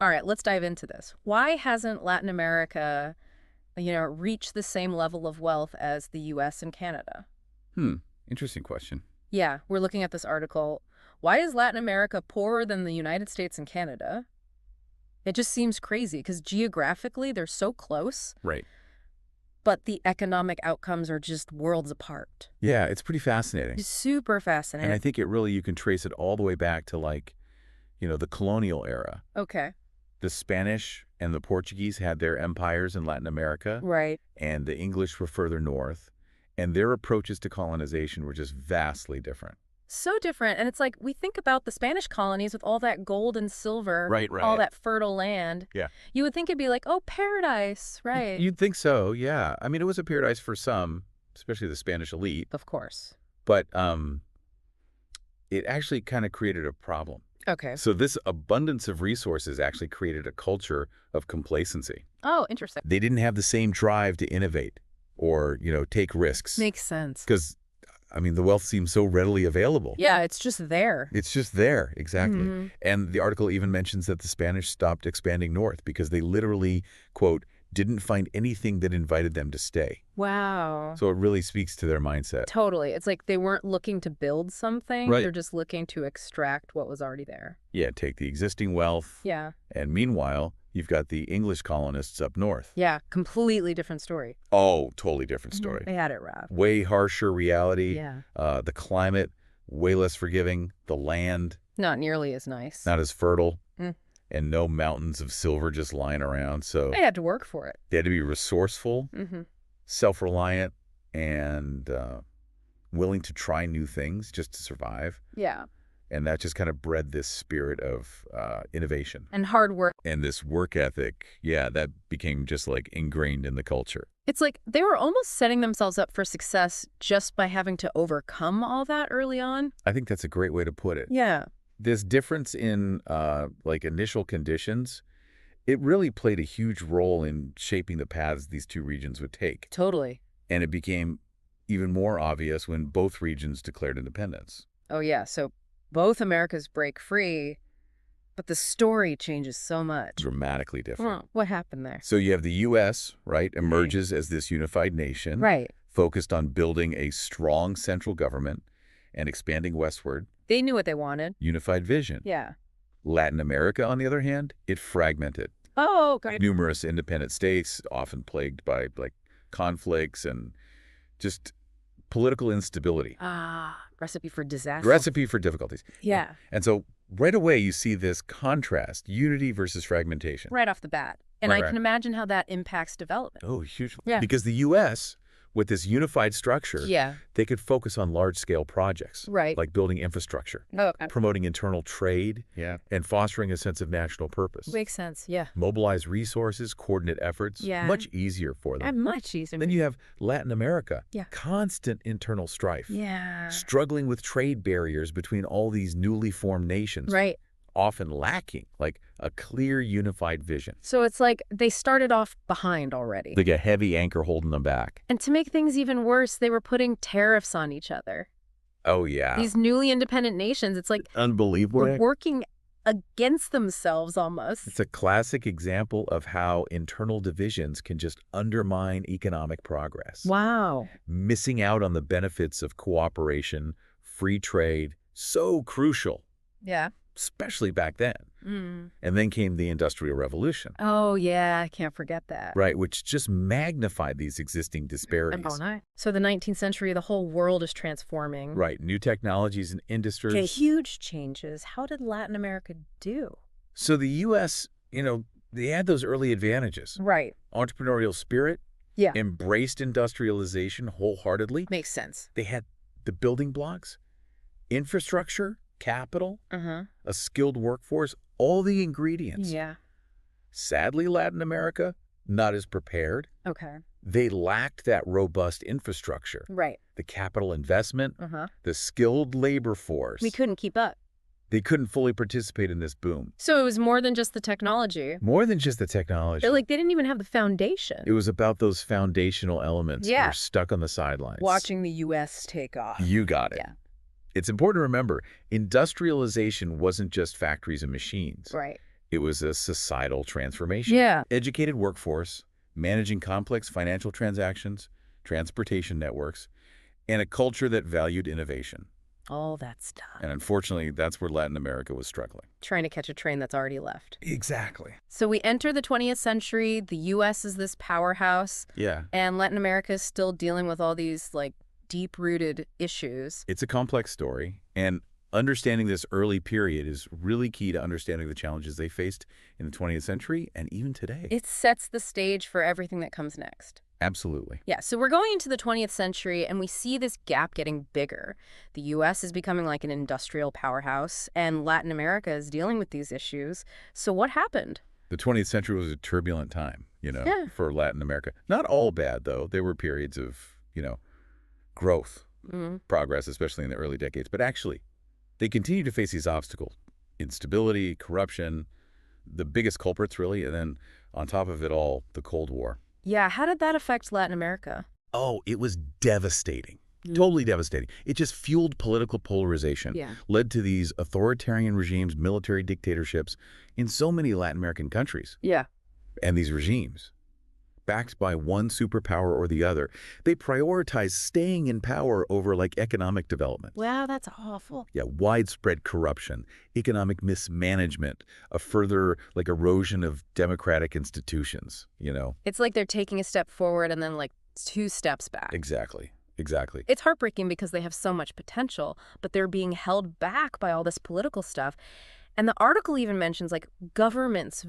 All right, let's dive into this. Why hasn't Latin America, reached the same level of wealth as the US and Canada? Interesting question. Yeah, we're looking at this article. Why is Latin America poorer than the United States and Canada? It just seems crazy because geographically they're so close, Right. but the economic outcomes are just worlds apart. Yeah, it's pretty fascinating. It's super And fascinating. I think you can trace it all the way back to the colonial era. Okay, The Spanish and the Portuguese had their empires in Latin America, right. and the English were further north, and their approaches to colonization were just vastly different. So different. And it's like we think about the Spanish colonies with all that gold and silver, Right. all that fertile land. Yeah. You would think it'd be like, oh, paradise, right? You'd think so, yeah. I mean, it was a paradise for some, especially the Spanish elite, Of course. but it actually kind of created a problem. Okay. So this abundance of resources actually created a culture of complacency. Oh, interesting. They didn't have the same drive to innovate or, take risks. Makes sense. Because, the wealth seems so readily available. Yeah, it's just there. It's just there, exactly. Mhm. And the article even mentions that the Spanish stopped expanding north because they literally, quote, didn't find anything that invited them to stay. Wow. So it really speaks to their mindset. Totally. It's like they weren't looking to build something. Right. They're just looking to extract what was already there. Yeah, take the existing wealth. Yeah. And meanwhile, you've got the English colonists up north. Yeah. Completely different story. Oh, totally different story. They had it rough. Way harsher reality. Yeah. The climate, way less forgiving. The land, Not nearly as nice. not as fertile. Mm. And no mountains of silver just lying around. So They had to work for it. they had to be resourceful, Mm-hmm. self-reliant, and willing to try new things just to survive. Yeah. And that just kind of bred this spirit of innovation. And hard work. And this work ethic, that became just like ingrained in the culture. It's like they were almost setting themselves up for success just by having to overcome all that early on. I think that's a great way to put it. Yeah. This difference in initial conditions, it really played a huge role in shaping the paths these two regions would take. Totally. And it became even more obvious when both regions declared independence. Oh, yeah. So both Americas break free, but the story changes so much. Dramatically different. What happened there? So you have the U.S., right, emerges as this unified nation. Right. Focused on building a strong central government and expanding westward. They knew what they wanted. Unified vision. Yeah. Latin America, on the other hand, it fragmented. Oh, okay. Numerous independent states, often plagued by conflicts and just political instability. Recipe for disaster. Recipe for difficulties. Yeah. And so right away you see this contrast, unity versus fragmentation. Right off the bat. And Right. I can imagine how that impacts development. Oh, huge. Yeah. Because the U.S., with this unified structure, Yeah. they could focus on large-scale projects. Right. Like building infrastructure, Okay. promoting internal trade, and fostering a sense of national purpose. Makes sense. Yeah. Mobilize resources, coordinate efforts, Yeah. much easier for them. Much easier. Then you have Latin America, Yeah. constant internal strife, Yeah. struggling with trade barriers between all these newly formed nations, Right. often lacking a clear unified vision. So it's like they started off behind already. Like a heavy anchor holding them back. And to make things even worse, they were putting tariffs on each other. Oh, yeah. These newly independent nations, it's like Unbelievable. we're working against themselves almost. It's a classic example of how internal divisions can just undermine economic progress. Wow. Missing out on the benefits of cooperation, free trade, so crucial, Yeah. especially back then. Mm. And then came the Industrial Revolution, Oh, yeah. I can't forget that. right, which just magnified these existing disparities. So the 19th century, the whole world is transforming. Right, new technologies and industries. Okay, huge changes. How did Latin America do? So the U.S., they had those early advantages. Right. Entrepreneurial spirit, Yeah. embraced industrialization wholeheartedly. Makes sense. They had the building blocks, infrastructure, capital, Uh-huh. a skilled workforce, all the ingredients. Yeah. Sadly, Latin America, not as prepared. Okay. They lacked that robust infrastructure, Right. the capital investment, Uh-huh. the skilled labor force. We couldn't keep up. They couldn't fully participate in this boom. So it was more than just the technology. More than just the technology. They didn't even have the foundation. It was about those foundational elements that Yeah. were stuck on the sidelines. Watching the U.S. take off. You got it. Yeah. It's important to remember, industrialization wasn't just factories and machines. Right. It was a societal transformation. Yeah. Educated workforce, managing complex financial transactions, transportation networks, and a culture that valued innovation. All that stuff. And unfortunately, that's where Latin America was struggling. Trying to catch a train that's already left. Exactly. So we enter the 20th century, the U.S. is this powerhouse, Yeah. and Latin America is still dealing with all these, like, deep-rooted issues. It's a complex story, and understanding this early period is really key to understanding the challenges they faced in the 20th century and even today. It sets the stage for everything that comes next. Absolutely. Yeah, so we're going into the 20th century, and we see this gap getting bigger. The U.S. is becoming like an industrial powerhouse, and Latin America is dealing with these issues. So what happened? The 20th century was a turbulent time, Yeah. for Latin America. Not all bad, though. There were periods of, growth, Mm-hmm. progress, especially in the early decades. But actually, they continue to face these obstacles: instability, corruption, the biggest culprits, really, and then on top of it all, the Cold War. Yeah, how did that affect Latin America? Oh, it was devastating. Totally devastating. It just fueled political polarization, Yeah. led to these authoritarian regimes, military dictatorships in so many Latin American countries. Yeah. And these regimes, backed by one superpower or the other, they prioritize staying in power over economic development. Wow, that's awful. Yeah, widespread corruption, economic mismanagement, a further erosion of democratic institutions, It's like they're taking a step forward and then, like, 2 steps back. Exactly. Exactly. It's heartbreaking because they have so much potential, but they're being held back by all this political stuff. And the article even mentions, like, governments,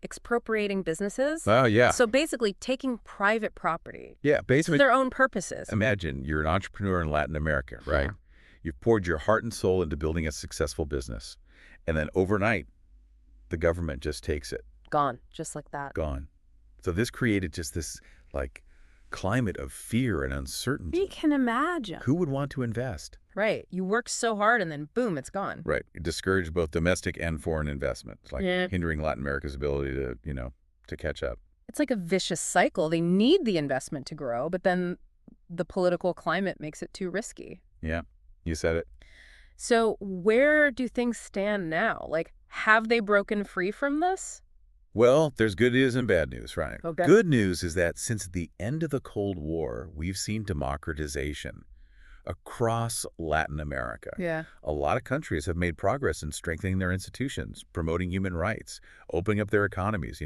expropriating businesses? Oh, yeah. So basically taking private property Yeah, for basically, their own purposes. imagine you're an entrepreneur in Latin America, right? Yeah. You've poured your heart and soul into building a successful business. And then overnight, the government just takes it. Gone, just like that. Gone. So this created just this, climate of fear and uncertainty. We can imagine. Who would want to invest? Right. You work so hard and then, boom, it's gone. Right. It discouraged both domestic and foreign investment, hindering Latin America's ability to catch up. It's like a vicious cycle. They need the investment to grow, but then the political climate makes it too risky. Yeah, you said it. So where do things stand now? Like, have they broken free from this? Well, there's good news and bad news, right? Okay. Good news is that since the end of the Cold War, we've seen democratization across Latin America. Yeah. A lot of countries have made progress in strengthening their institutions, promoting human rights, opening up their economies.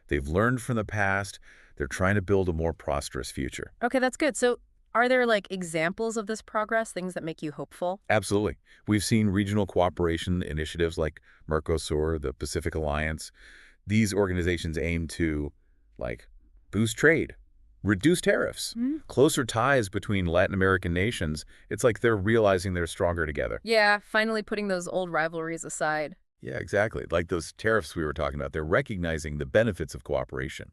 They've learned from the past. They're trying to build a more prosperous future. Okay, that's good. So are there, like, examples of this progress, things that make you hopeful? Absolutely. We've seen regional cooperation initiatives like Mercosur, the Pacific Alliance. These organizations aim to, boost trade, reduce tariffs, closer ties between Latin American nations. It's like they're realizing they're stronger together. Yeah, finally putting those old rivalries aside. Yeah, exactly. Like those tariffs we were talking about. They're recognizing the benefits of cooperation,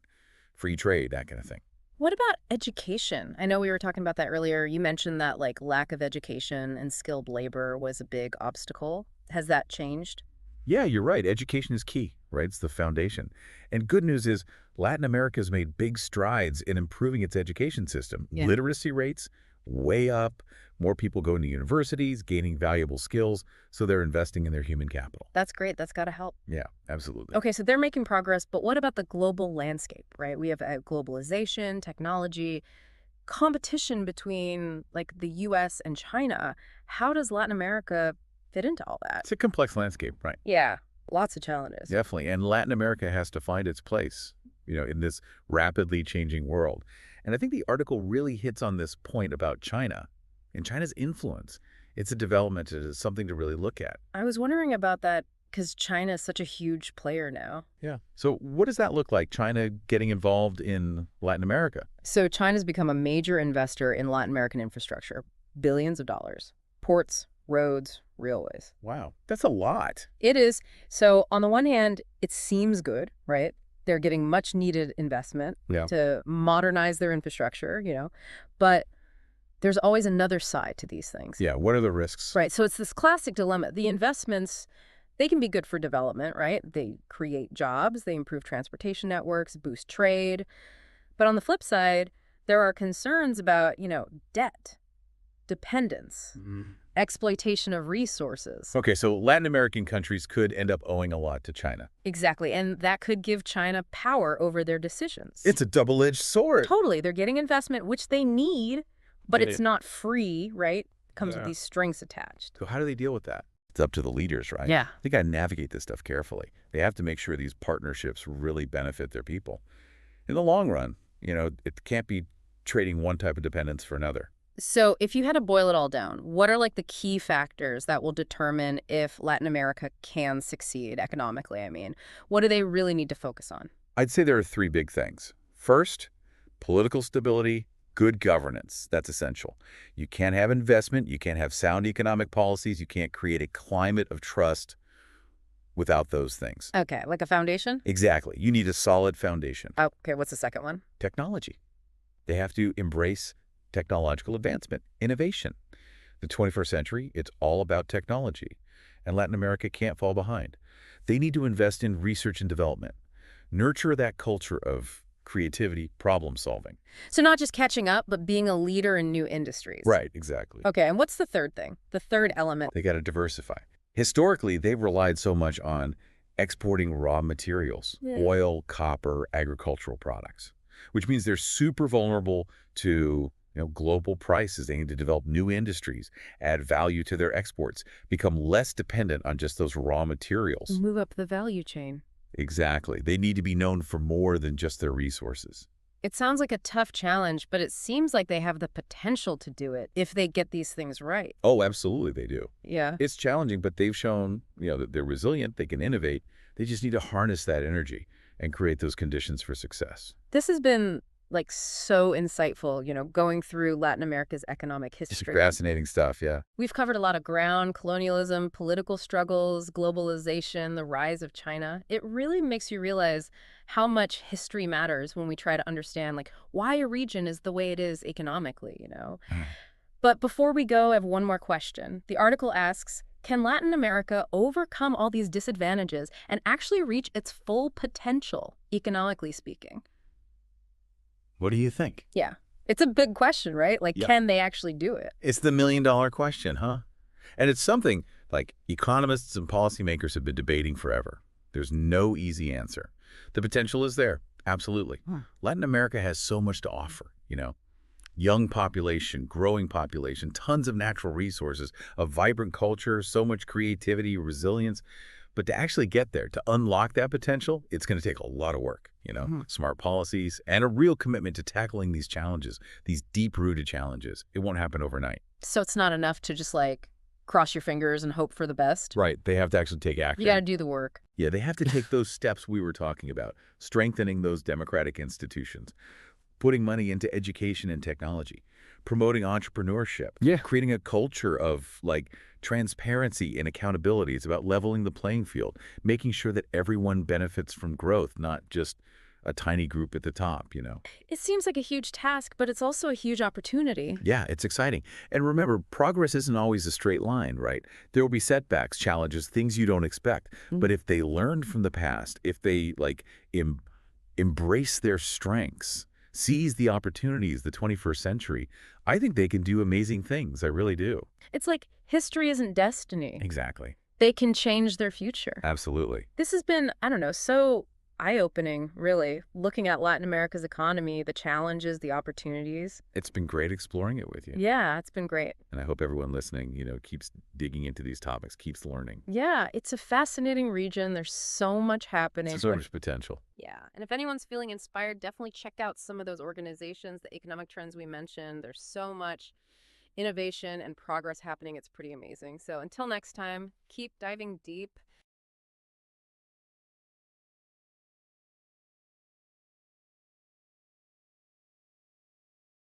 free trade, that kind of thing. What about education? I know we were talking about that earlier. You mentioned that, like, lack of education and skilled labor was a big obstacle. Has that changed? Yeah, you're right. Education is key, right? It's the foundation. And good news is Latin America has made big strides in improving its education system. Yeah. Literacy rates way up. More people going to universities, gaining valuable skills, so they're investing in their human capital. That's great. That's got to help. Yeah, absolutely. Okay, so they're making progress, but what about the global landscape, right? We have globalization, technology, competition between, like, the U.S. and China. How does Latin America fit into all that? It's a complex landscape, right? Yeah, lots of challenges. Definitely. And Latin America has to find its place, in this rapidly changing world. And I think the article really hits on this point about China and China's influence. It's a development. It is something to really look at. I was wondering about that because China is such a huge player now. Yeah. So what does that look like, China getting involved in Latin America? So China's become a major investor in Latin American infrastructure, billions of dollars, ports, roads, railways. Wow. That's a lot. It is. So on the one hand, it seems good, right? They're getting much needed investment Yeah. to modernize their infrastructure, but there's always another side to these things. Yeah. What are the risks? Right. So it's this classic dilemma. The investments, they can be good for development, right? They create jobs, they improve transportation networks, boost trade. But on the flip side, there are concerns about, debt, dependence, exploitation of resources. Okay, so Latin American countries could end up owing a lot to China. Exactly, and that could give China power over their decisions. It's a double-edged sword. Totally, they're getting investment, which they need, but it's Yeah. not free, right? Comes with Yeah. these strings attached. So how do they deal with that? It's up to the leaders, right? Yeah. They got to navigate this stuff carefully. They have to make sure these partnerships really benefit their people. In the long run, it can't be trading one type of dependence for another. So if you had to boil it all down, what are like the key factors that will determine if Latin America can succeed economically? I mean, what do they really need to focus on? I'd say there are three big things. First, political stability, good governance. That's essential. You can't have investment. You can't have sound economic policies. You can't create a climate of trust without those things. Okay, like a foundation? Exactly. You need a solid foundation. Okay, what's the second one? Technology. They have to embrace technological advancement, innovation. The 21st century, it's all about technology, and Latin America can't fall behind. They need to invest in research and development, nurture that culture of creativity, problem solving. So not just catching up, but being a leader in new industries. Right, exactly. Okay, and what's the third thing? The third element? They got to diversify. Historically, they've relied so much on exporting raw materials, Yeah. oil, copper, agricultural products, which means they're super vulnerable to global prices. They need to develop new industries, add value to their exports, become less dependent on just those raw materials. Move up the value chain. Exactly. They need to be known for more than just their resources. It sounds like a tough challenge, but it seems like they have the potential to do it if they get these things right. Oh, absolutely they do. Yeah. It's challenging, but they've shown, that they're resilient, they can innovate. They just need to harness that energy and create those conditions for success. This has been like so insightful, going through Latin America's economic It's history. fascinating stuff, yeah. We've covered a lot of ground: colonialism, political struggles, globalization, the rise of China. It really makes you realize how much history matters when we try to understand like why a region is the way it is economically. But before we go, I have one more question. The article asks, can Latin America overcome all these disadvantages and actually reach its full potential, economically speaking? What do you think? Yeah. It's a big question, right? Like, Yeah. can they actually do it? It's the million-dollar question, huh? And it's something like economists and policymakers have been debating forever. There's no easy answer. The potential is there, absolutely. Latin America has so much to offer. Young population, growing population, tons of natural resources, a vibrant culture, so much creativity, resilience. But to actually get there, to unlock that potential, it's going to take a lot of work, smart policies, and a real commitment to tackling these challenges, these deep-rooted challenges. It won't happen overnight. So it's not enough to just like cross your fingers and hope for the best. Right. They have to actually take action. You got to do the work. Yeah, they have to take those steps we were talking about, strengthening those democratic institutions, putting money into education and technology, promoting entrepreneurship, creating a culture of transparency and accountability. It's about leveling the playing field, making sure that everyone benefits from growth, not just a tiny group at the top. It seems like a huge task, but it's also a huge opportunity. Yeah, it's exciting. And remember, progress isn't always a straight line, right? There will be setbacks, challenges, things you don't expect. But if they learn from the past, if they embrace their strengths, seize the opportunities, the 21st century, I think they can do amazing things. I really do. It's like history isn't destiny. Exactly. They can change their future. Absolutely. This has been, I don't know, so eye-opening, really, looking at Latin America's economy, the challenges, the opportunities. It's been great exploring it with you. Yeah, it's been great. And I hope everyone listening, keeps digging into these topics, keeps learning. Yeah, it's a fascinating region. There's so much happening. So much potential. Yeah, and if anyone's feeling inspired, definitely check out some of those organizations, the economic trends we mentioned. There's so much innovation and progress happening. It's pretty amazing. So until next time, keep diving deep